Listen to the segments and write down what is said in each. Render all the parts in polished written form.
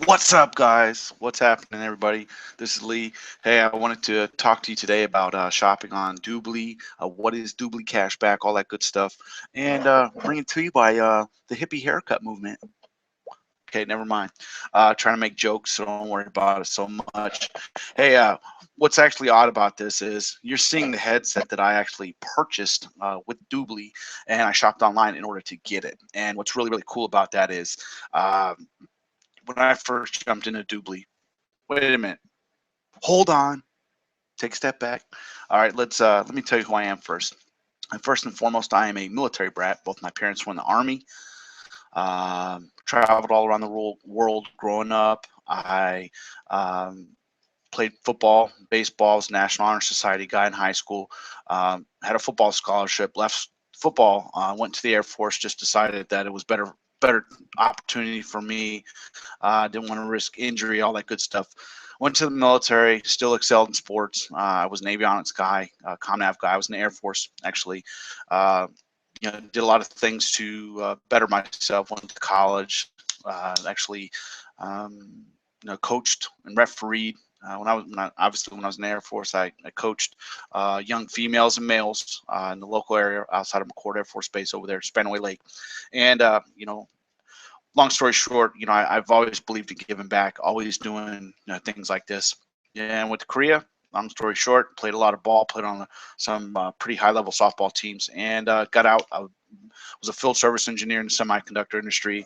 What's up, guys? What's happening, everybody? This is Lee. Hey, I wanted to talk to you today about shopping on Dubli. What is Dubli Cashback? All that good stuff, and bring it to you by the hippie haircut movement. Okay, never mind. Trying to make jokes, so don't worry about it so much. Hey, what's actually odd about this is you're seeing the headset that I actually purchased with Dubli, and I shopped online in order to get it. And what's really cool about that is when I first jumped into Dubli. Wait a minute. Hold on. Take a step back. All right, let me tell you who I am first. And first and foremost, I am a military brat. Both my parents were in the army. Traveled all around the world growing up. I played football, baseball, was a National Honor Society guy in high school. Had a football scholarship. Left football. Went to the Air Force. Just decided that it was better opportunity for me. Didn't want to risk injury, all that good stuff. Went to the military, still excelled in sports. I was an avionics guy, comnav guy. I was in the Air Force, actually. Uh, did a lot of things to better myself. Went to college, actually, coached and refereed. Obviously when I was in the Air Force, I coached young females and males in the local area outside of McCord Air Force Base over there, Spanaway Lake, and long story short, I've always believed in giving back, always doing things like this. Yeah, and with Korea, long story short, played a lot of ball, played on some pretty high level softball teams, and got out. I was a field service engineer in the semiconductor industry.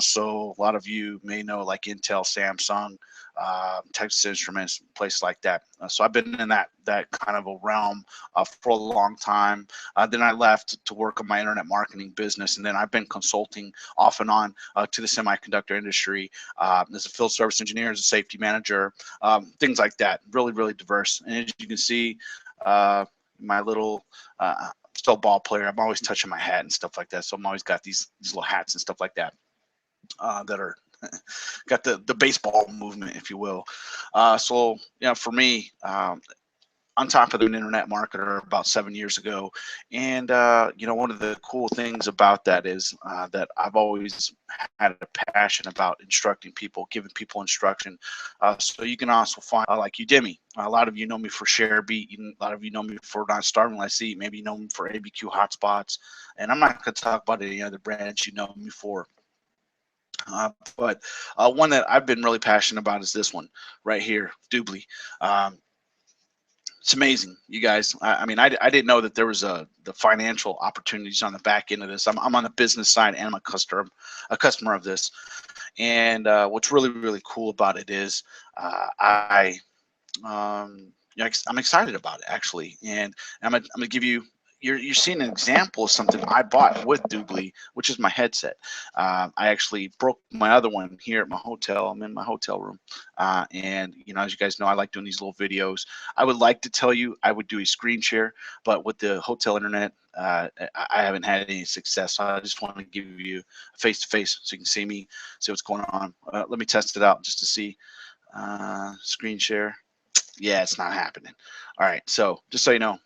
So a lot of you may know like Intel, Samsung, Texas Instruments, places like that. So I've been in that kind of a realm for a long time. Then I left to work on my internet marketing business, and then I've been consulting off and on to the semiconductor industry as a field service engineer, as a safety manager, things like that. Really diverse. And as you can see, my little still a ball player. I'm always touching my hat and stuff like that. So I'm always got these little hats and stuff like that that are got the baseball movement, if you will. So for me, on top of an internet marketer about 7 years ago. And, one of the cool things about that is that I've always had a passion about instructing people, giving people instruction. So you can also find like Udemy. A lot of you know me for ShareBeat. A lot of you know me for Not Starving Like Eat. Maybe you know me for ABQ Hotspots. And I'm not going to talk about any other brands you know me for. But one that I've been really passionate about is this one right here, Dubli. Um, it's amazing, you guys. I mean, I didn't know that there was the financial opportunities on the back end of this. I'm on the business side and I'm a customer of this. And what's really cool about it is I'm excited about it actually, and I'm gonna give you. You're seeing an example of something I bought with Dubli, which is my headset. I actually broke my other one here at my hotel. I'm in my hotel room, and as you guys know, I like doing these little videos. I would like to tell you I would do a screen share, but with the hotel internet, I haven't had any success. So I just want to give you face to face so you can see me, see what's going on. Let me test it out just to see. Screen share. Yeah, it's not happening. All right, so just so you know,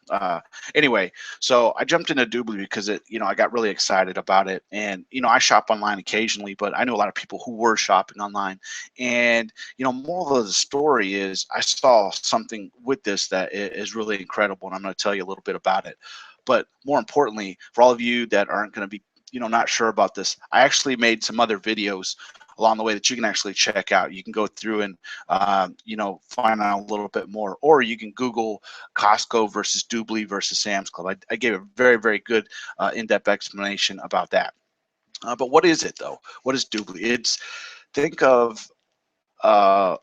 anyway, so I jumped into Dubli because I got really excited about it, and I shop online occasionally, but I know a lot of people who were shopping online, and moral of the story is I saw something with this that is really incredible, and I'm going to tell you a little bit about it. But more importantly, for all of you that aren't going to be not sure about this, I actually made some other videos along the way that you can actually check out. You can go through and find out a little bit more, or you can Google Costco versus Dubli versus Sam's Club. I gave a very good in-depth explanation about that. But what is it though? What is Dubli? It's think of a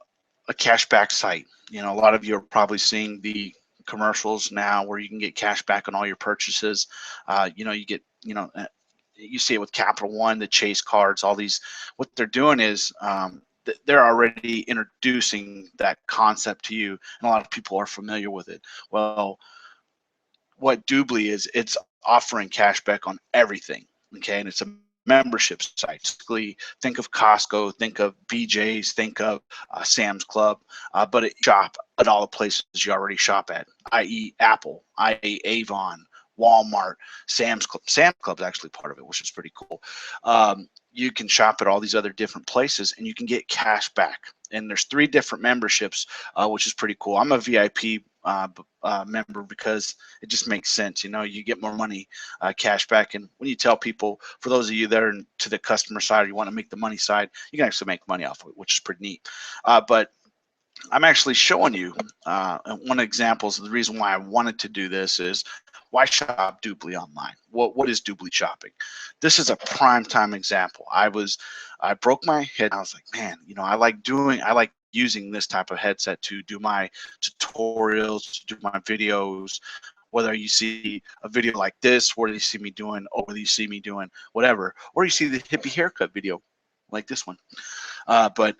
cashback site. A lot of you are probably seeing the commercials now where you can get cash back on all your purchases. You get you see it with Capital One, the Chase cards, all these. What they're doing is they're already introducing that concept to you, and a lot of people are familiar with it. Well, what Dubli is, it's offering cash back on everything. Okay, and it's a membership site. Basically, think of Costco, think of BJ's, think of Sam's Club, but it shop at all the places you already shop at, i.e. Apple, i.e. Avon, Walmart, Sam's Club. Sam's Club is actually part of it, which is pretty cool. you can shop at all these other different places and you can get cash back. And there's 3 different memberships, which is pretty cool. I'm a VIP member because it just makes sense. You know, you get more money cash back. And when you tell people, for those of you that are to the customer side, or you want to make the money side, you can actually make money off of it, which is pretty neat. But I'm actually showing you one example. The reason why I wanted to do this is, why shop Dubli online? What is Dubli shopping? This is a prime time example. I broke my head. I was like, man, you know, I like using this type of headset to do my tutorials, to do my videos. Whether you see a video like this, where you see me doing, or whether you see me doing whatever, or you see the hippie haircut video like this one. But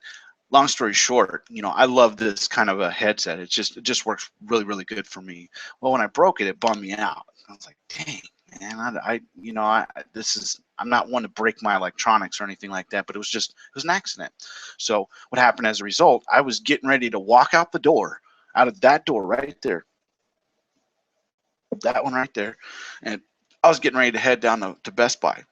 long story short, you know, I love this kind of a headset. It just works really, really good for me. Well, when I broke it, it bummed me out. I was like, dang, man, I'm not one to break my electronics or anything like that, but it was an accident. So what happened as a result, I was getting ready to walk out the door, out of that door right there, that one right there, and I was getting ready to head down to Best Buy.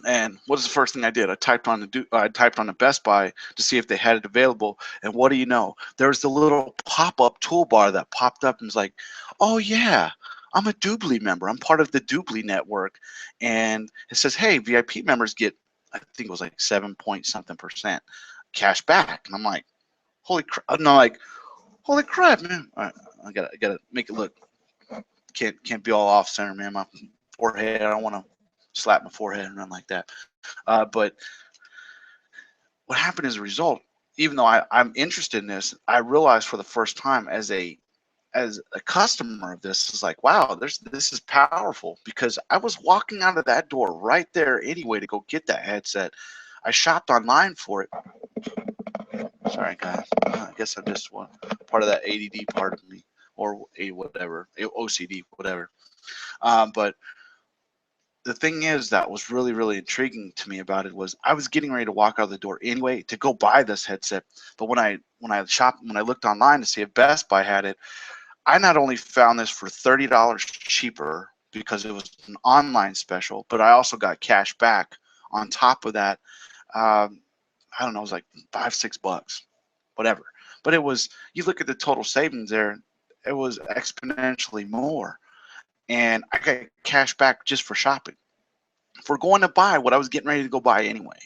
And what is the first thing I did? I typed on the Best Buy to see if they had it available. And what do you know? There's the little pop-up toolbar that popped up and was like, oh yeah, I'm a Dubli member. I'm part of the Dubli network. And it says, hey, VIP members get, I think it was like 7 point something% cash back. And I'm like, holy crap. I'm like, holy crap, man. All right, I gotta make it look. Can't be all off center, man. My forehead, I don't want to slap my forehead and run like that. But what happened as a result, even though I'm interested in this, I realized for the first time as a customer of this, is like, wow, this is powerful, because I was walking out of that door right there anyway to go get that headset. I shopped online for it. Sorry guys, I guess I'm just one part of that ADD part of me, or whatever, OCD, whatever. But the thing is that was really, really intriguing to me about it was, I was getting ready to walk out the door anyway to go buy this headset. But when I looked online to see if Best Buy had it, I not only found this for $30 cheaper because it was an online special, but I also got cash back on top of that. I don't know, it was like $5-6, whatever. But it was, you look at the total savings there, it was exponentially more. And I got cash back just for shopping, for going to buy what I was getting ready to go buy anyway.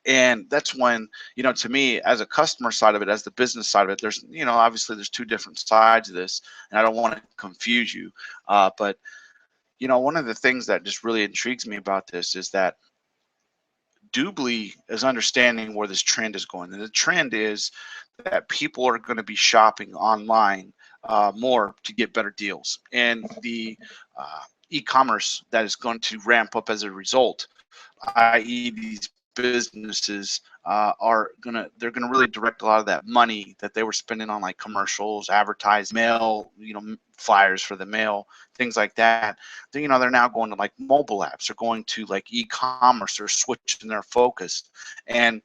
And that's when, you know, to me, as a customer side of it, as the business side of it, there's, you know, obviously there's 2 different sides of this, and I don't want to confuse you. But, you know, one of the things that just really intrigues me about this is that Dubli is understanding where this trend is going. And the trend is that people are going to be shopping online more to get better deals. And the e-commerce that is going to ramp up as a result, i.e. these businesses they're gonna really direct a lot of that money that they were spending on like commercials, advertise, mail, you know, flyers for the mail, things like that. You know, they're now going to like mobile apps, they're going to like e-commerce, they're switching their focus. And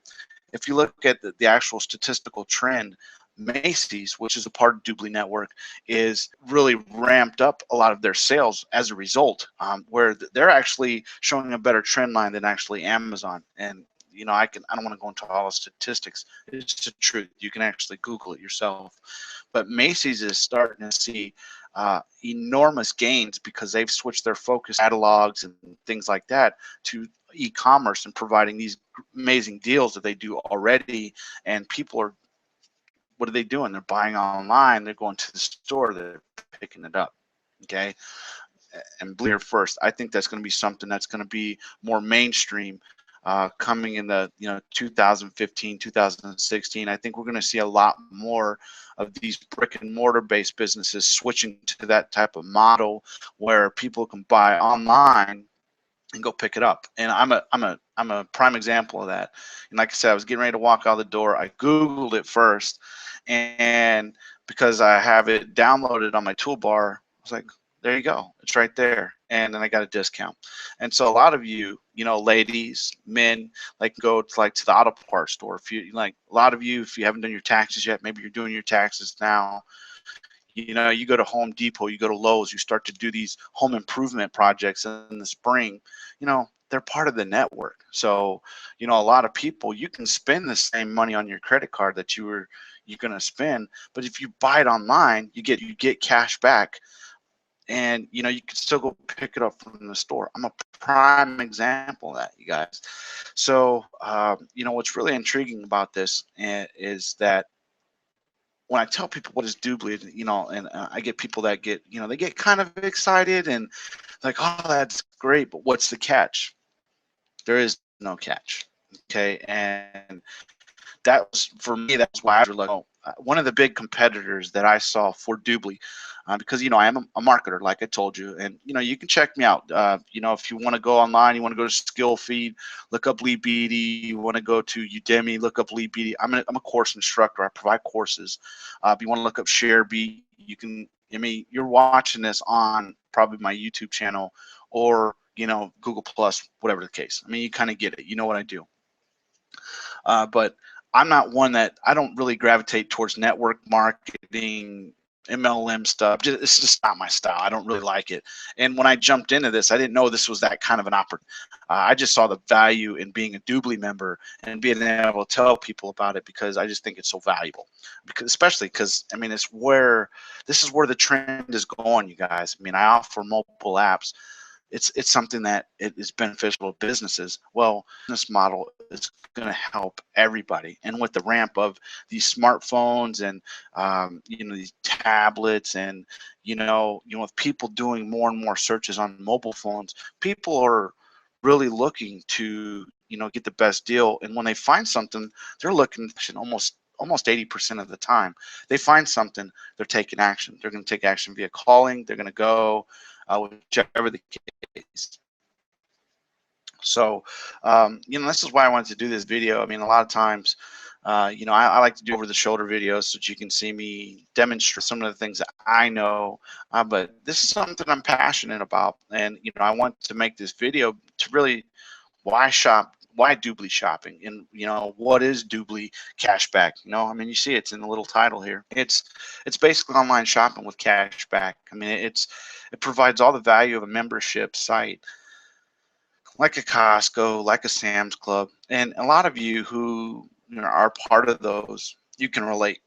if you look at the actual statistical trend, Macy's, which is a part of Dubli Network, is really ramped up a lot of their sales as a result, where they're actually showing a better trend line than actually Amazon. And you know, I don't want to go into all the statistics. It's the truth. You can actually Google it yourself. But Macy's is starting to see enormous gains because they've switched their focus, catalogs and things like that, to e-commerce and providing these amazing deals that they do already. And people are, what are they doing? They're buying online, they're going to the store, they're picking it up. Okay. And believe it first, I think that's going to be something that's going to be more mainstream coming in the 2015, 2016. I think we're going to see a lot more of these brick and mortar based businesses switching to that type of model where people can buy online and go pick it up. And I'm a prime example of that. And like I said, I was getting ready to walk out the door. I Googled it first, and because I have it downloaded on my toolbar, I was like, there you go, it's right there. And then I got a discount. And so a lot of you, ladies, men, like go to the auto parts store. If you a lot of you, if you haven't done your taxes yet, maybe you're doing your taxes now, You know, you go to Home Depot, you go to Lowe's, you start to do these home improvement projects in the spring, you know, they're part of the network. So, you know, a lot of people, you can spend the same money on your credit card that you're going to spend, but if you buy it online, you get cash back, and you know, you can still go pick it up from the store. I'm a prime example of that, you guys. So, you know, what's really intriguing about this is that when I tell people what is Dubli, you know, and I get people that get, you know, they get kind of excited and like, oh, that's great, but what's the catch? There is no catch. Okay, and that was, for me, that's why I was like, oh, one of the big competitors that I saw for Dubli, because, you know, I am a marketer, like I told you, and, you know, you can check me out. You know, if you want to go online, you want to go to SkillFeed, look up Lee Beatty. You want to go to Udemy, look up Lee Beatty. I'm a course instructor. I provide courses. If you want to look up ShareBeat, you can, I mean, you're watching this on probably my YouTube channel or, you know, Google Plus, whatever the case. I mean, you kind of get it. You know what I do. But I'm not one that, I don't really gravitate towards network marketing, MLM stuff. It's just not my style. I don't really like it. And when I jumped into this, I didn't know this was that kind of an opportunity. I just saw the value in being a Dubli member and being able to tell people about it, because I just think it's so valuable. Because, especially because, I mean, this is where the trend is going, you guys. I mean, I offer mobile apps. It's something that it is beneficial to businesses. Well, this model is going to help everybody, and with the ramp of these smartphones and you know, these tablets, and with people doing more and more searches on mobile phones, people are really looking to, you know, get the best deal. And when they find something, they're looking almost 80% of the time. They find something, they're taking action. They're going to take action via calling. They're going to go, whichever the case. So, you know, this is why I wanted to do this video. I mean, a lot of times, you know, I like to do over-the-shoulder videos so that you can see me demonstrate some of the things that I know. But this is something I'm passionate about, and you know, I want to make this video to really, why Dubli shopping, and you know, what is Dubli Cashback? You know, I mean, you see it's in the little title here. It's basically online shopping with cashback. I mean, it provides all the value of a membership site, like a Costco, like a Sam's Club, and a lot of you who, you know, are part of those, you can relate.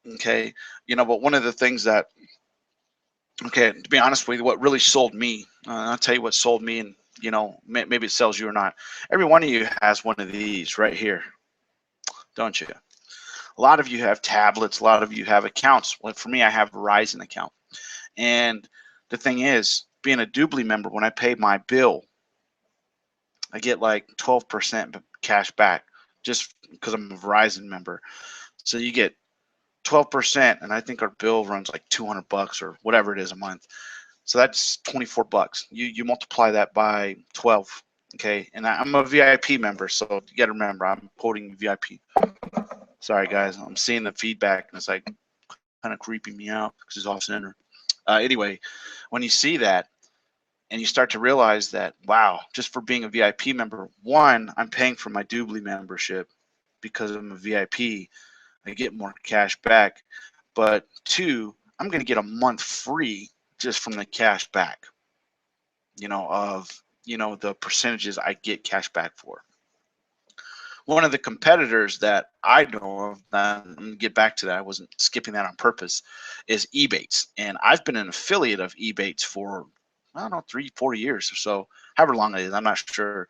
Okay, you know, but one of the things that, okay, to be honest with you, what really sold me, I'll tell you what sold me, and you know, maybe it sells you or not. Every one of you has one of these right here, don't you? A lot of you have tablets. A lot of you have accounts. Well, for me, I have a Verizon account. And the thing is, being a Dubli member, when I pay my bill, I get like 12% cash back just because I'm a Verizon member. So you get 12%, and I think our bill runs like $200 or whatever it is a month. So that's $24. You multiply that by 12, okay? And I'm a VIP member, so you got to remember, I'm quoting VIP. Sorry, guys, I'm seeing the feedback, and it's like kind of creeping me out because it's off center. Anyway, when you see that and you start to realize that, wow, just for being a VIP member, one, I'm paying for my Dubli membership because I'm a VIP. I get more cash back. But two, I'm going to get a month free just from the cash back, you know, of, you know, the percentages I get cash back for. One of the competitors that I know of, I'm going to get back to that, I wasn't skipping that on purpose, is Ebates. And I've been an affiliate of Ebates for, I don't know, 3-4 years or so, however long it is, I'm not sure.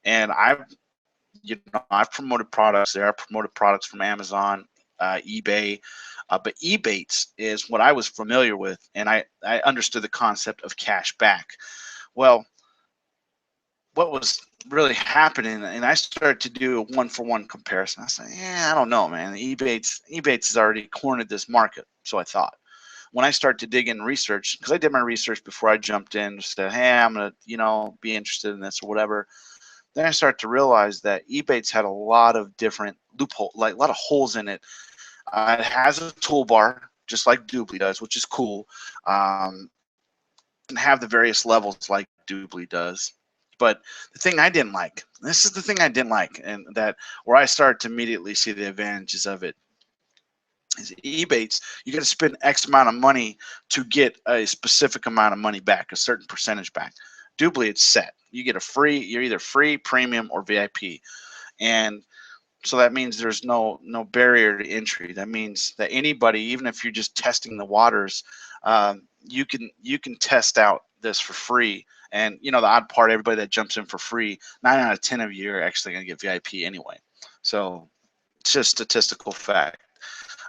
And I've promoted products there. I promoted products from Amazon, eBay, but Ebates is what I was familiar with, and I understood the concept of cash back. Well, what was really happening, and I started to do a one-for-one comparison. I said, yeah, I don't know, man. Ebates has already cornered this market, so I thought. When I started to dig in research, because I did my research before I jumped in, said, hey, I'm gonna, you know, be interested in this or whatever. Then I started to realize that Ebates had a lot of different loopholes, like a lot of holes in it. It has a toolbar, just like Dubli does, which is cool. And have the various levels like Dubli does. But the thing I didn't like, this is the thing I didn't like, and that where I started to immediately see the advantages of it, is Ebates, you got to spend X amount of money to get a specific amount of money back, a certain percentage back. Dubli, it's set. You get a free, you're either free, premium, or VIP. And so that means there's no barrier to entry. That means that anybody, even if you're just testing the waters, you can test out this for free. And you know the odd part, everybody that jumps in for free, 9 out of 10 of you are actually going to get VIP anyway. So it's just statistical fact.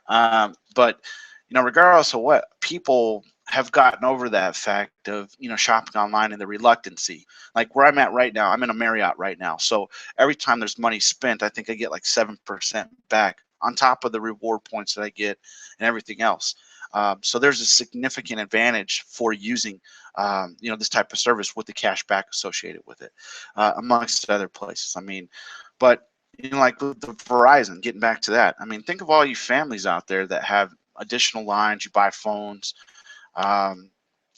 But you know, regardless of what, people have gotten over that fact of, you know, shopping online and the reluctancy. Like where I'm at right now, I'm in a Marriott right now. So every time there's money spent, I think I get like 7% back on top of the reward points that I get and everything else. So there's a significant advantage for using, you know, this type of service with the cash back associated with it, amongst other places. I mean, but you know, like with the Verizon, getting back to that, I mean, think of all you families out there that have additional lines. You buy phones,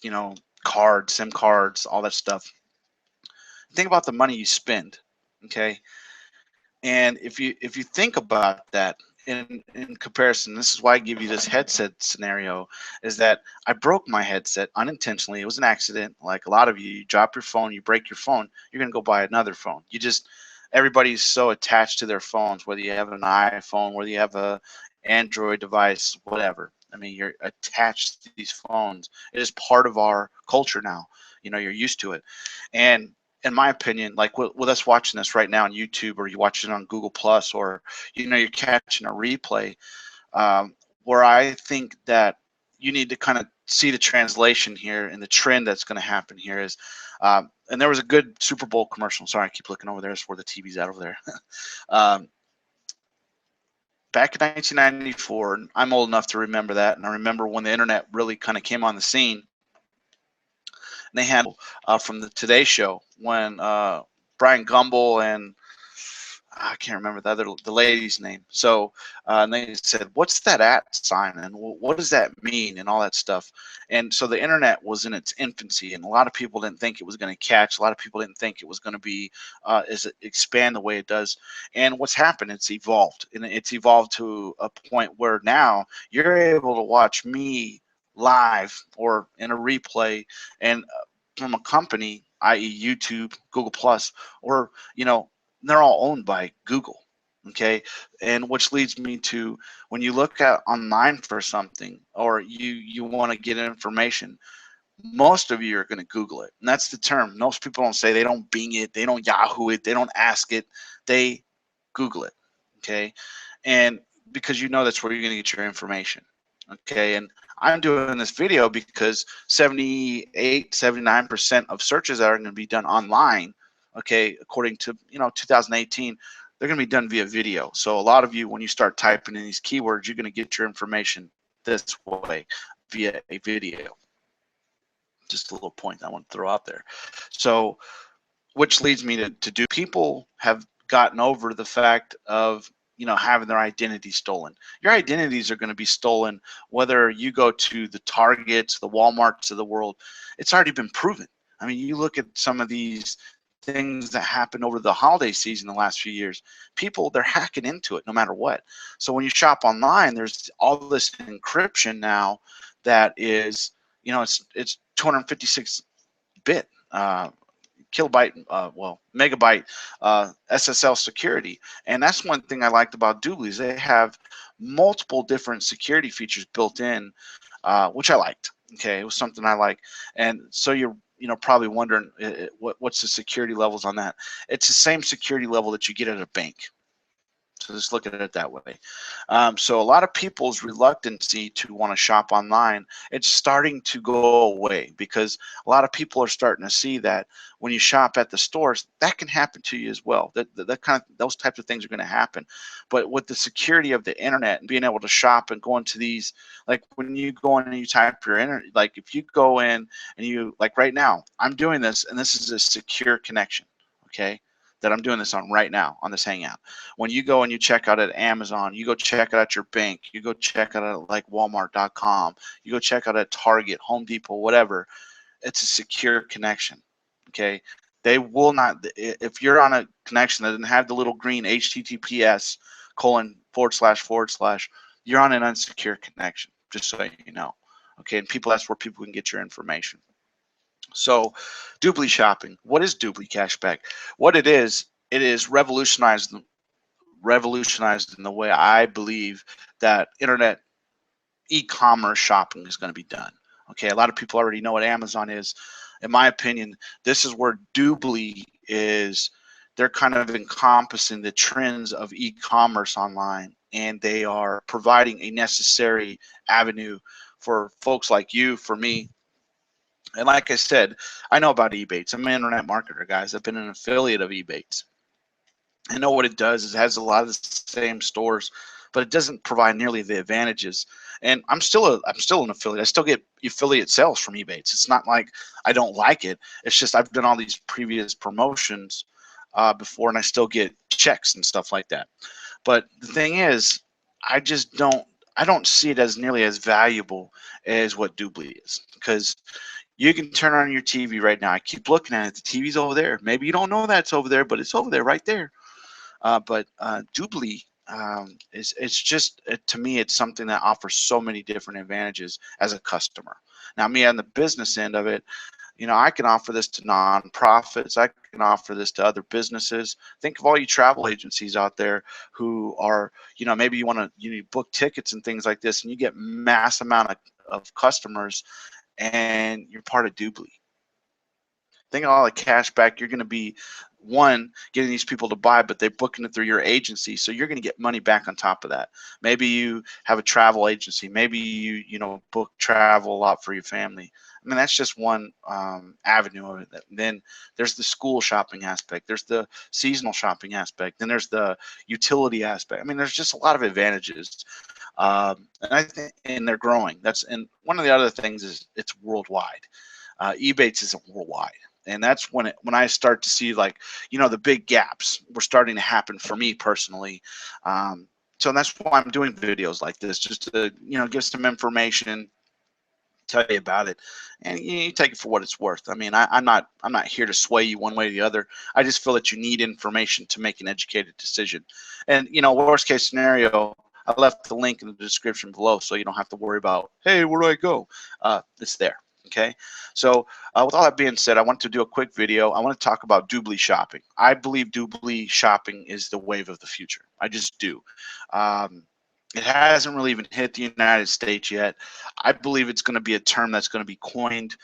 you know, cards, SIM cards, all that stuff. Think about the money you spend, okay? And if you think about that in comparison, this is why I give you this headset scenario, is that I broke my headset unintentionally. It was an accident. Like a lot of you drop your phone, you break your phone, you're gonna go buy another phone. You just, everybody's so attached to their phones, whether you have an iPhone, whether you have a Android device, whatever. I mean, you're attached to these phones. It is part of our culture now. You know, you're used to it. And in my opinion, like with us watching this right now on YouTube, or you watch it on Google Plus, or you know, you're catching a replay, where I think that you need to kind of see the translation here and the trend that's going to happen here is, and there was a good Super Bowl commercial. Sorry, I keep looking over there. That's where the TV's at over there. Back in 1994, I'm old enough to remember that, and I remember when the internet really kind of came on the scene. And they had from the Today Show when Brian Gumbel and I can't remember the lady's name. So and they said, "What's that at sign, and what does that mean?" and all that stuff. And so the internet was in its infancy, and a lot of people didn't think it was going to catch. A lot of people didn't think it was going to be expand the way it does. And what's happened? It's evolved, and it's evolved to a point where now you're able to watch me live or in a replay, and from a company, i.e., YouTube, Google Plus, or you know, they're all owned by Google, okay? And which leads me to, when you look at online for something, or you want to get information, most of you are going to Google it. And that's the term. Most people don't say, they don't Bing it, they don't Yahoo it, they don't ask it, they Google it, okay? And because you know that's where you're going to get your information, okay? And I'm doing this video because 78, 79% of searches that are going to be done online, okay, according to, you know, 2018, they're going to be done via video. So a lot of you, when you start typing in these keywords, you're going to get your information this way via a video. Just a little point I want to throw out there. So which leads me to do, people have gotten over the fact of, you know, having their identity stolen. Your identities are going to be stolen whether you go to the Targets, the Walmarts of the world. It's already been proven. I mean, you look at some of these things that happened over the holiday season the last few years. People, they're hacking into it no matter what. So when you shop online, there's all this encryption now that is, you know, it's 256 bit. Kilobyte, well, megabyte SSL security. And that's one thing I liked about Dubli, is they have multiple different security features built in, which I liked. Okay, it was something I like. And so you're, you know, probably wondering what's the security levels on that. It's the same security level that you get at a bank. So just look at it that way. So a lot of people's reluctancy to want to shop online, it's starting to go away, because a lot of people are starting to see that when you shop at the stores, that can happen to you as well. That kind of, those types of things are going to happen. But with the security of the internet and being able to shop and go into these, like when you go in and you type your internet, like if you go in and you, like right now, I'm doing this, and this is a secure connection, okay, that I'm doing this on right now on this Hangout. When you go and you check out at Amazon, you go check it out at your bank, you go check out at like Walmart.com, you go check out at Target, Home Depot, whatever, it's a secure connection, okay? They will not, if you're on a connection that doesn't have the little green HTTPS : // you're on an unsecure connection, just so you know. Okay, and that's where people can get your information. So, Dubli Shopping. What is Dubli Cashback? What it is revolutionized in the way I believe that internet e-commerce shopping is going to be done. Okay, a lot of people already know what Amazon is. In my opinion, this is where Dubli is. They're kind of encompassing the trends of e-commerce online, and they are providing a necessary avenue for folks like you, for me. And like I said, I know about Ebates. I'm an internet marketer, guys. I've been an affiliate of Ebates. I know what it does is it has a lot of the same stores, but it doesn't provide nearly the advantages. And I'm still an affiliate. I still get affiliate sales from Ebates. It's not like I don't like it. It's just I've done all these previous promotions before, and I still get checks and stuff like that. But the thing is, I don't see it as nearly as valuable as what Dubli is, because you can turn on your TV right now. I keep looking at it. The TV's over there. Maybe you don't know that it's over there, but it's over there right there. But Dubli it's just to me, it's something that offers so many different advantages as a customer. Now, me on the business end of it, you know, I can offer this to nonprofits. I can offer this to other businesses. Think of all you travel agencies out there who are, you know, maybe you book tickets and things like this, and you get mass amount of customers, and you're part of Dubli. Think of all the cash back you're going to be, one, getting these people to buy, but they're booking it through your agency, so you're going to get money back on top of that. Maybe you have a travel agency. Maybe you know, book travel a lot for your family. I mean, that's just one avenue of it. Then there's the school shopping aspect. There's the seasonal shopping aspect. Then there's the utility aspect. I mean, there's just a lot of advantages, and I think, and they're growing. And one of the other things is it's worldwide. Ebates isn't worldwide. And that's when I start to see, like, you know, the big gaps were starting to happen for me personally. So that's why I'm doing videos like this, just to, you know, give some information, tell you about it, and you take it for what it's worth. I mean, I'm not here to sway you one way or the other. I just feel that you need information to make an educated decision. And, you know, worst case scenario, I left the link in the description below, so you don't have to worry about, hey, where do I go? It's there. Okay, so with all that being said, I want to do a quick video. I want to talk about Dubli Shopping. I believe Dubli Shopping is the wave of the future. I just do. It hasn't really even hit the United States yet. I believe it's going to be a term that's going to be coined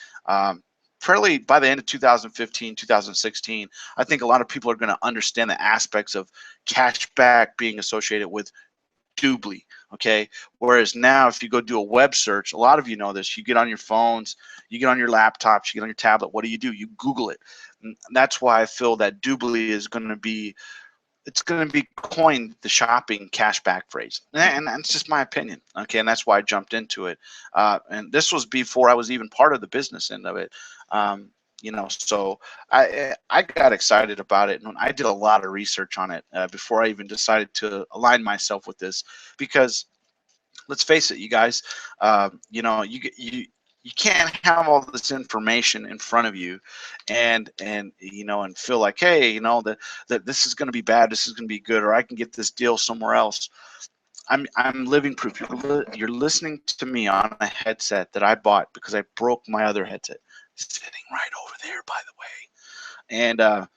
fairly by the end of 2015, 2016. I think a lot of people are going to understand the aspects of cashback being associated with Dubli, okay? Whereas now, if you go do a web search, a lot of you know this, you get on your phones, you get on your laptops, you get on your tablet, what do? You Google it. And that's why I feel that Dubli is going to be, it's going to be coined the shopping cashback phrase. And that's just my opinion, okay? And that's why I jumped into it. And this was before I was even part of the business end of it. You know, so I got excited about it, and I did a lot of research on it before I even decided to align myself with this. Because let's face it, you guys, you know, you can't have all this information in front of you, and you know, and feel like, hey, you know, that this is going to be bad, this is going to be good, or I can get this deal somewhere else. I'm living proof. You're listening to me on a headset that I bought because I broke my other headset, sitting right over there, by the way. And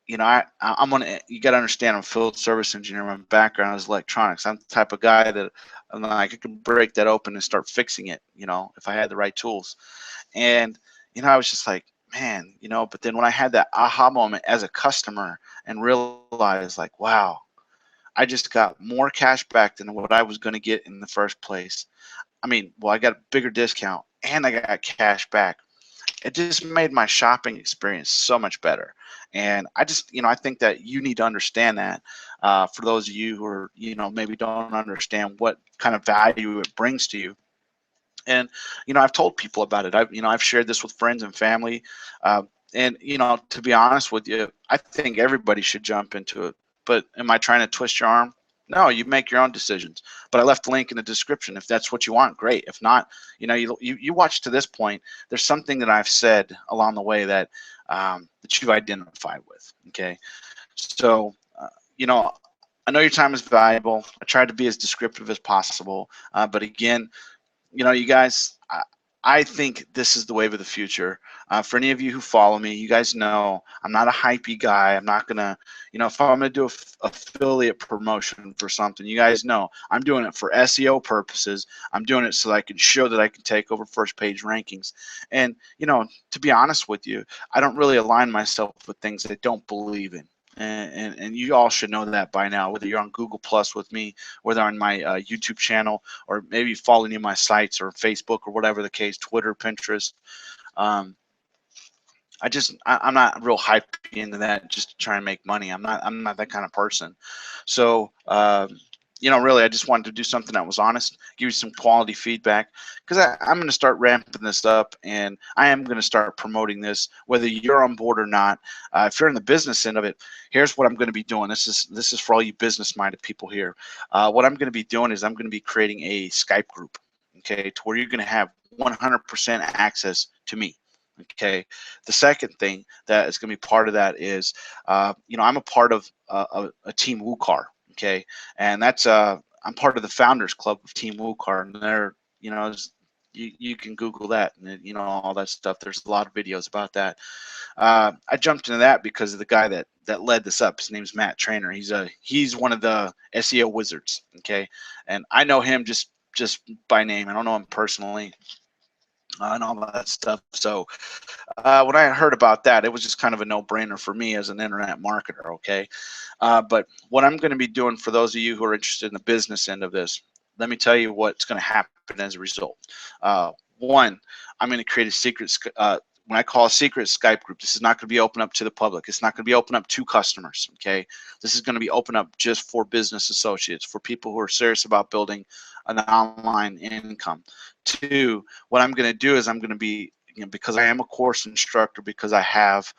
you know, I'm gonna. You got to understand, I'm a field service engineer. My background is electronics. I'm the type of guy that I'm like, I could break that open and start fixing it, you know, if I had the right tools. And you know, I was just like, man, you know. But then when I had that aha moment as a customer and realized, like, wow, I just got more cash back than what I was going to get in the first place. I mean, well, I got a bigger discount and I got cash back. It just made my shopping experience so much better. And I just, you know, I think that you need to understand that for those of you who are, you know, maybe don't understand what kind of value it brings to you. And, you know, I've told people about it. You know, I've shared this with friends and family. And, you know, to be honest with you, I think everybody should jump into it. But am I trying to twist your arm? No, you make your own decisions. But I left the link in the description. If that's what you want, great. If not, you know, you watch to this point, there's something that I've said along the way that that you've identified with. Okay, so you know, I know your time is valuable. I tried to be as descriptive as possible, but again, you guys, I think this is the wave of the future. For any of you who follow me, you guys know I'm not a hypey guy. I'm not gonna, if I'm gonna do a affiliate promotion for something, you guys know I'm doing it for SEO purposes. I'm doing it so that I can show that I can take over first page rankings. And to be honest with you, I don't really align myself with things that I don't believe in. And you all should know that by now, whether you're on Google Plus with me, whether on my YouTube channel, or maybe follow any of my sites or Facebook or whatever the case, Twitter, Pinterest. Um, I'm not real hypey into that just to try and make money. I'm not that kind of person. So really, I just wanted to do something that was honest, give you some quality feedback, because I'm going to start ramping this up, and I am going to start promoting this, whether you're on board or not. If you're in the business end of it, here's what I'm going to be doing. This is for all you business-minded people here. What I'm going to be doing is I'm going to be creating a Skype group, okay, to where you're going to have 100% access to me. Okay. The second thing that is going to be part of that is, I'm a part of a Team WooCar. Okay, and that's I'm part of the Founders Club of Team WooCar, and they're you can Google that, and all that stuff. There's a lot of videos about that. I jumped into that because of the guy that led this up. His name's Matt Trainer. He's one of the SEO wizards. Okay, and I know him just by name. I don't know him personally. And all that stuff. So when I heard about that, it was just kind of a no-brainer for me as an internet marketer. Okay, but what I'm going to be doing for those of you who are interested in the business end of this, let me tell you what's going to happen as a result. One, I'm going to create a secret. When I call a secret Skype group, this is not going to be open up to the public. It's not going to be open up to customers. Okay, this is going to be open up just for business associates, for people who are serious about building an online income. Two, what I'm going to do is I'm going to be, because I am a course instructor, because I have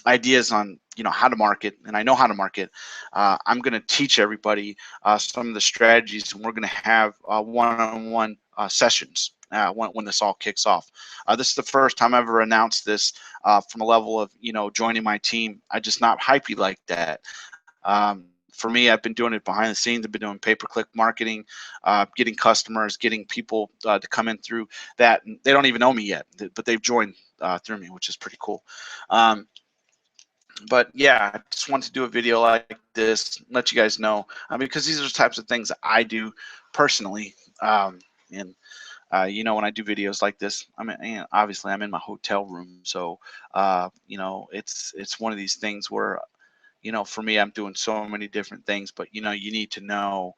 ideas on how to market, and I know how to market. I'm going to teach everybody some of the strategies, and we're going to have one-on-one sessions when this all kicks off. This is the first time I've ever announced this from a level of joining my team. I just not hypey like that. For me, I've been doing it behind the scenes. I've been doing pay-per-click marketing, getting customers, getting people to come in through that. And they don't even know me yet, but they've joined through me, which is pretty cool. But yeah, I just wanted to do a video like this, let you guys know, because these are the types of things that I do personally. And when I do videos like this, obviously I'm in my hotel room, so it's one of these things where for me, I'm doing so many different things, but you need to know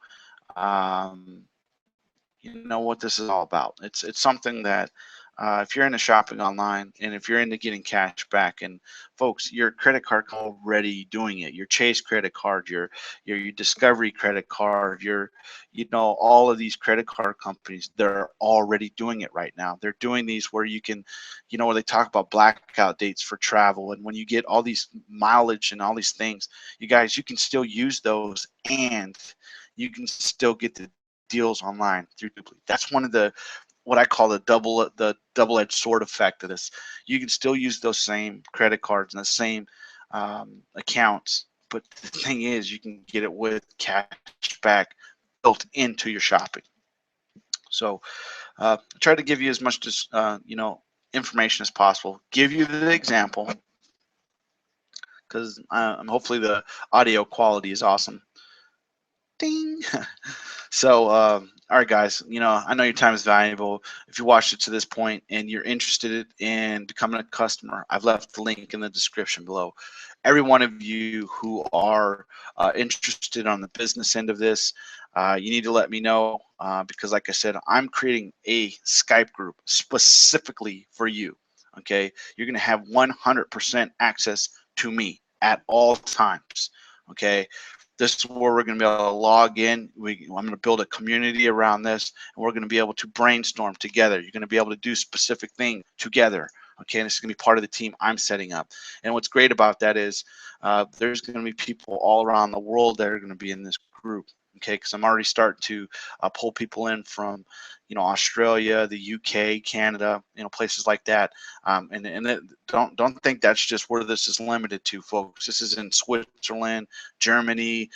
what this is all about. It's something that if you're into shopping online, and if you're into getting cash back, and folks, your credit card already doing it, your Chase credit card, your Discovery credit card, all of these credit card companies, they're already doing it right now. They're doing these where you can, where they talk about blackout dates for travel, and when you get all these mileage and all these things, you guys, you can still use those, and you can still get the deals online through Dubli. That's one of what I call the double-edged sword effect of this. You can still use those same credit cards and the same accounts, but the thing is, you can get it with cash back built into your shopping. So I try to give you as much information as possible. Give you the example, because hopefully the audio quality is awesome. Ding. So, all right, guys, I know your time is valuable. If you watched it to this point and you're interested in becoming a customer, I've left the link in the description below. Every one of you who are interested on the business end of this, you need to let me know, because like I said, I'm creating a Skype group specifically for you. Okay, you're going to have 100% access to me at all times. Okay, this is where we're going to be able to log in. I'm going to build a community around this, and we're going to be able to brainstorm together. You're going to be able to do specific things together. Okay, and this is going to be part of the team I'm setting up. And what's great about that is there's going to be people all around the world that are going to be in this group. okay? Because I'm already starting to pull people in from, Australia, the UK, Canada, places like that. Don't think that's just where this is limited to, folks. This is in Switzerland, Germany,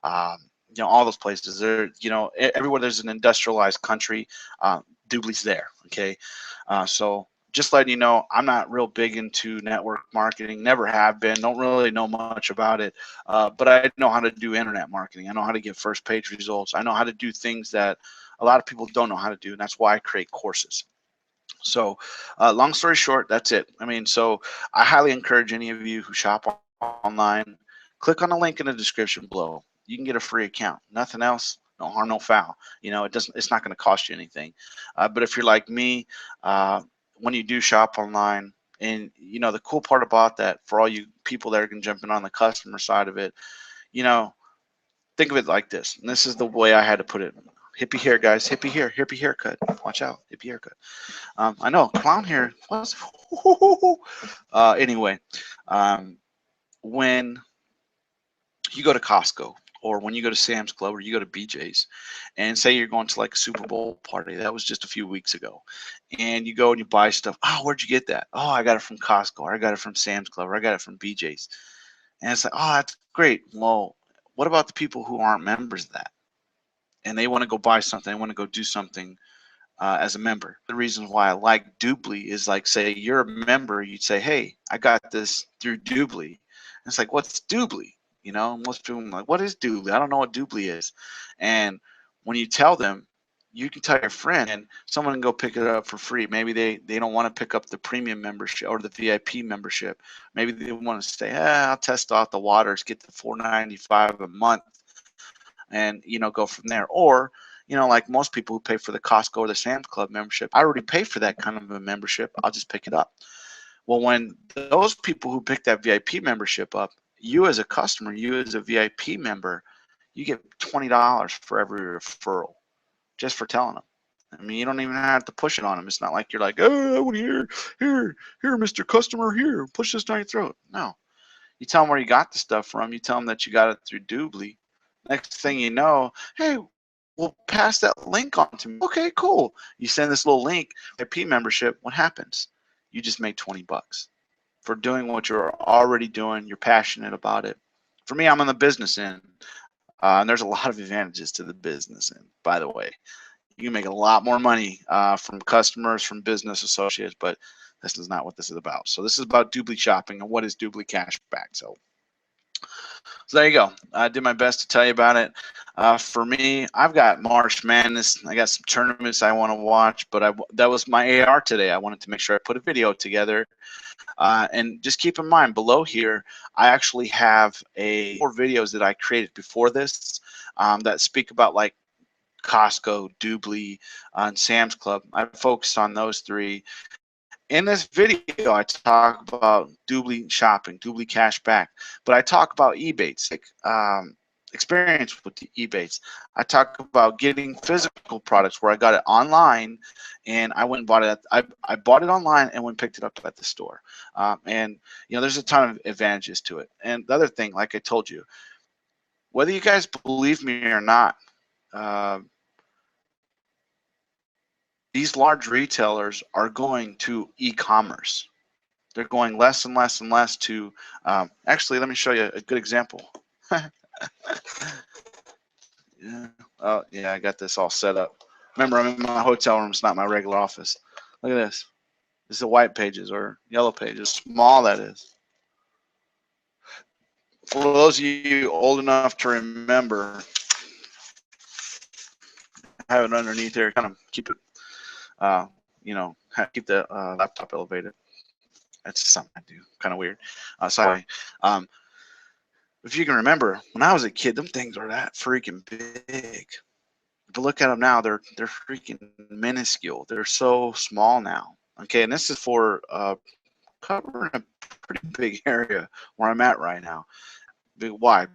all those places. There, everywhere there's an industrialized country, Dubli's there, okay? So just letting you know, I'm not real big into network marketing, never have been, don't really know much about it, but I know how to do internet marketing. I know how to get first page results. I know how to do things that a lot of people don't know how to do, and that's why I create courses. So long story short, that's it. So I highly encourage any of you who shop online, click on the link in the description below. You can get a free account. Nothing else, no harm, no foul. It's not going to cost you anything. But if you're like me, when you do shop online, and the cool part about that, for all you people that are going to jump in on the customer side of it, think of it like this. And this is the way I had to put it. Hippie hair, guys. Hippie hair. Hippie haircut. Watch out. Hippie haircut. I know. Clown hair. Anyway, when you go to Costco, or when you go to Sam's Club, or you go to BJ's, and say you're going to like a Super Bowl party, that was just a few weeks ago, and you go and you buy stuff. Oh, where'd you get that? Oh, I got it from Costco, or I got it from Sam's Club, or I got it from BJ's. And it's like, oh, that's great. Well, what about the people who aren't members of that? And they want to go buy something, they want to go do something as a member. The reason why I like Dubli is, like, say you're a member, you'd say, hey, I got this through Dubli. And it's like, what's Dubli? Most people are like, what is Dubli? I don't know what Dubli is. And when you tell them, you can tell your friend, and someone can go pick it up for free. Maybe they don't want to pick up the premium membership or the VIP membership. Maybe they want to say, I'll test out the waters, get the $4.95 a month, and go from there. Or like most people who pay for the Costco or the Sam's Club membership, I already pay for that kind of a membership, I'll just pick it up. Well, when those people who pick that VIP membership up, you as a customer, you as a VIP member, you get $20 for every referral, just for telling them. You don't even have to push it on them. It's not like you're like, oh, I want to here, Mr. Customer, here, push this down your throat. No, you tell them where you got the stuff from. You tell them that you got it through Dubli. Next thing you know, hey, we'll pass that link on to me. Okay, cool. You send this little link, VIP membership. What happens? You just made 20 bucks for doing what you're already doing. You're passionate about it. For me, I'm on the business end, and there's a lot of advantages to the business end, by the way. You can make a lot more money from customers, from business associates, but this is not what this is about. So this is about Dubli Shopping and what is Dubli Cashback. So there you go. I did my best to tell you about it. For me, I've got March Madness. I got some tournaments I want to watch, but that was my AR today. I wanted to make sure I put a video together. And just keep in mind, below here, I actually have 4 videos that I created before this that speak about, like, Costco, Dubli, and Sam's Club. I focused on those 3. In this video, I talk about Dubli Shopping, Dubli Cashback, but I talk about Ebates, like experience with the Ebates. I talk about getting physical products where I got it online, and I went and bought it. I bought it online and went and picked it up at the store. And there's a ton of advantages to it. And the other thing, like I told you, whether you guys believe me or not, these large retailers are going to e-commerce. They're going less and less and less to, actually, let me show you a good example. Yeah. Oh, yeah, I got this all set up. Remember, I'm in my hotel room. It's not my regular office. Look at this. This is the white pages or yellow pages. Small, that is. For those of you old enough to remember, I have it underneath here, kind of keep it, keep the laptop elevated. That's just something I do, kind of weird. Sorry. If you can remember, when I was a kid, them things are that freaking big. But look at them now; they're freaking minuscule. They're so small now. Okay, and this is for covering a pretty big area where I'm at right now. Why?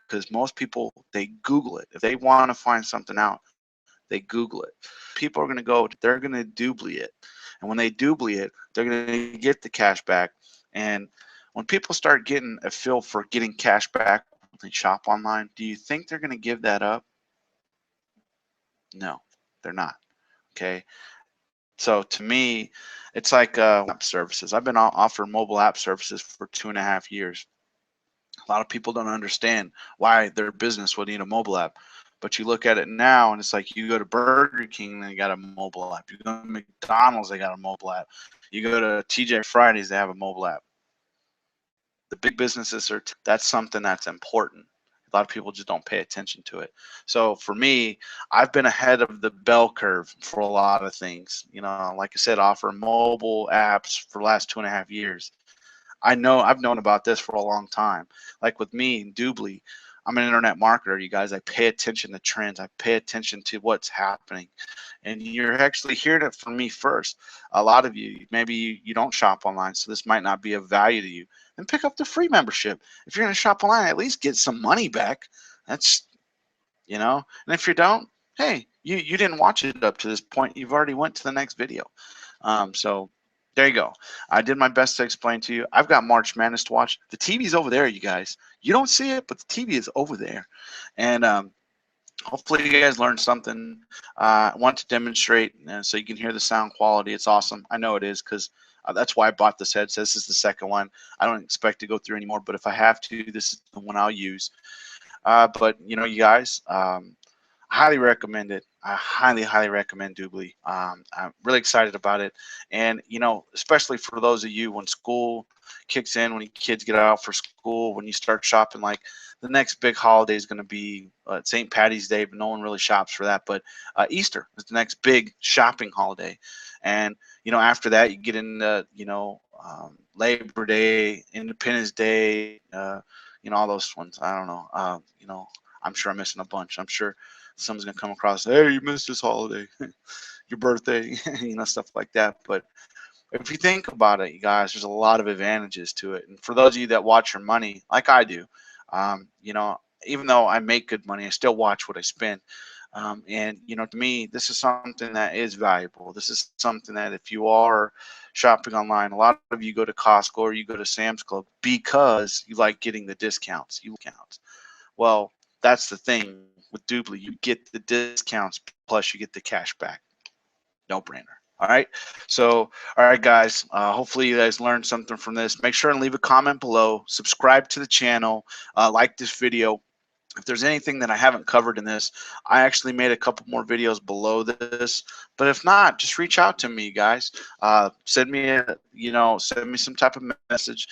Because most people, they Google it. If they want to find something out, they Google it. People are going to go, they're going to Dubli it. And when they Dubli it, they're going to get the cash back. And when people start getting a feel for getting cash back and shop online, do you think they're going to give that up? No, they're not. Okay. So to me, it's like app services. I've been offering mobile app services for 2.5 years. A lot of people don't understand why their business would need a mobile app. But you look at it now, and it's like you go to Burger King, they got a mobile app. You go to McDonald's, they got a mobile app. You go to TJ Fridays, they have a mobile app. The big businesses are, that's something that's important. A lot of people just don't pay attention to it. So for me, I've been ahead of the bell curve for a lot of things. You know, like I said, offer mobile apps for the last 2.5 years. I've known about this for a long time. Like with me, Dubli, I'm an internet marketer, you guys. I pay attention to trends. I pay attention to what's happening. And you're actually hearing it from me first. A lot of you, maybe you don't shop online, so this might not be of value to you. Then pick up the free membership. If you're going to shop online, at least get some money back. That's, you know, and if you don't, hey, you didn't watch it up to this point. You've already went to the next video. So there you go. I did my best to explain to you. I've got March Madness to watch. The TV's over there, you guys. You don't see it, but the TV is over there. And hopefully you guys learned something. I want to demonstrate so you can hear the sound quality. It's awesome. I know it is, because that's why I bought this headset. This is the second one. I don't expect to go through anymore, but if I have to, this is the one I'll use. But you know, you guys, highly recommend it. I highly recommend Dubli. I'm really excited about it. And, you know, especially for those of you when school kicks in, when your kids get out for school, when you start shopping, like the next big holiday is going to be St. Patty's Day, but no one really shops for that. But Easter is the next big shopping holiday. And, you know, after that, you get into, you know, Labor Day, Independence Day, you know, all those ones. I don't know. You know, I'm sure I'm missing a bunch. I'm sure someone's gonna come across, hey, you missed this holiday, your birthday, you know, stuff like that. But if you think about it, you guys, there's a lot of advantages to it. And for those of you that watch your money, like I do, you know, even though I make good money, I still watch what I spend. And you know, to me, this is something that is valuable. This is something that if you are shopping online, a lot of you go to Costco or you go to Sam's Club because you like getting the discounts. Well, that's the thing with Dubli. You get the discounts plus you get the cash back. No brainer. All right. So, all right, guys. Hopefully, you guys learned something from this. Make sure and leave a comment below. Subscribe to the channel. Like this video. If there's anything that I haven't covered in this, I actually made a couple more videos below this. But if not, just reach out to me, guys. Send me send me some type of message.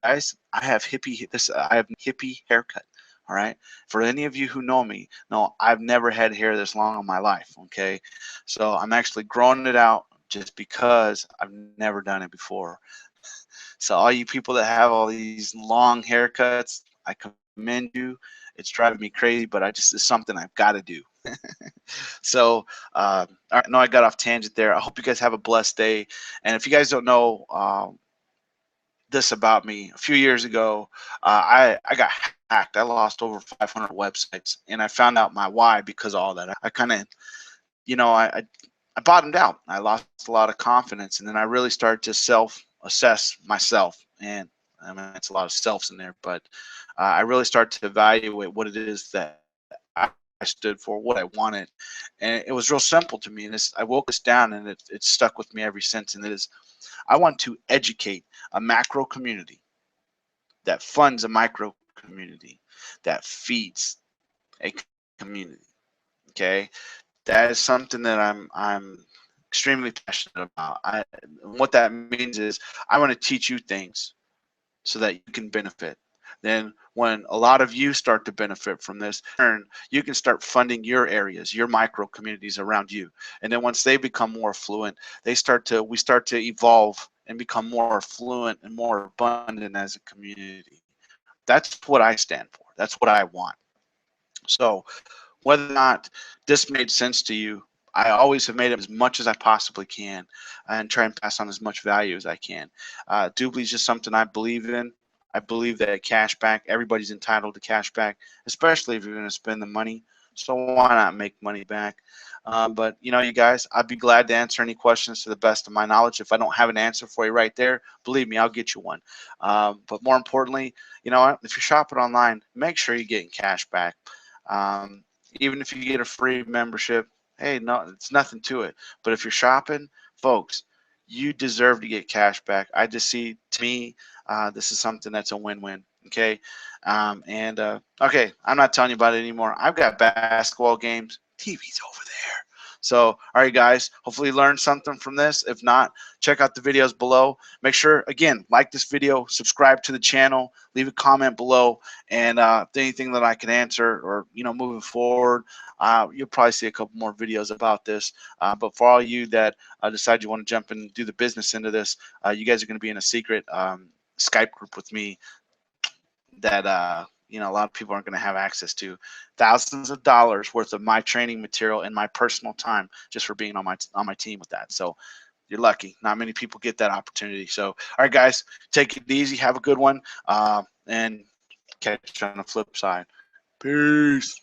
Guys, I have hippie haircut. All right. For any of you who know me, no, I've never had hair this long in my life. Okay. So I'm actually growing it out just because I've never done it before. So all you people that have all these long haircuts, I commend you. It's driving me crazy, but it's something I've got to do. So, all right, no, I got off tangent there. I hope you guys have a blessed day. And if you guys don't know this about me, a few years ago, I got hacked. I lost over 500 websites, and I found out my why because of all that. I kind of, you know, I bottomed out. I lost a lot of confidence, and then I really started to self-assess myself. And I mean, it's a lot of selves in there, but I really started to evaluate what it is that I stood for, what I wanted, and it was real simple to me. And I woke this down, and it stuck with me ever since. And it is, I want to educate a macro community that funds a micro community that feeds a community. Okay, that is something that I'm extremely passionate about. What that means is I want to teach you things so that you can benefit. Then when a lot of you start to benefit from this, you can start funding your areas, your micro communities around you. And then once they become more affluent, we start to evolve and become more affluent and more abundant as a community. That's what I stand for. That's what I want. So whether or not this made sense to you, I always have made it as much as I possibly can and try and pass on as much value as I can. Dubli is just something I believe in. I believe that cash back, everybody's entitled to cash back, especially if you're going to spend the money. So why not make money back? But you know, you guys, I'd be glad to answer any questions to the best of my knowledge. If I don't have an answer for you right there, believe me, I'll get you one. But more importantly, you know what? If you're shopping online, make sure you're getting cash back. Even if you get a free membership, hey, no, it's nothing to it. But if you're shopping, folks, you deserve to get cash back. I just see, to me, this is something that's a win-win. Okay, okay, I'm not telling you about it anymore. I've got basketball games. TV's over there. So, all right, guys, hopefully you learned something from this. If not, check out the videos below. Make sure, again, like this video, subscribe to the channel, leave a comment below, and if anything that I can answer or, you know, moving forward, you'll probably see a couple more videos about this. But for all you that decide you want to jump and do the business into this, you guys are going to be in a secret Skype group with me that you know, a lot of people aren't going to have access to. Thousands of dollars worth of my training material and my personal time just for being on my team with that. So you're lucky. Not many people get that opportunity. So all right, guys, take it easy. Have a good one, and catch you on the flip side. Peace.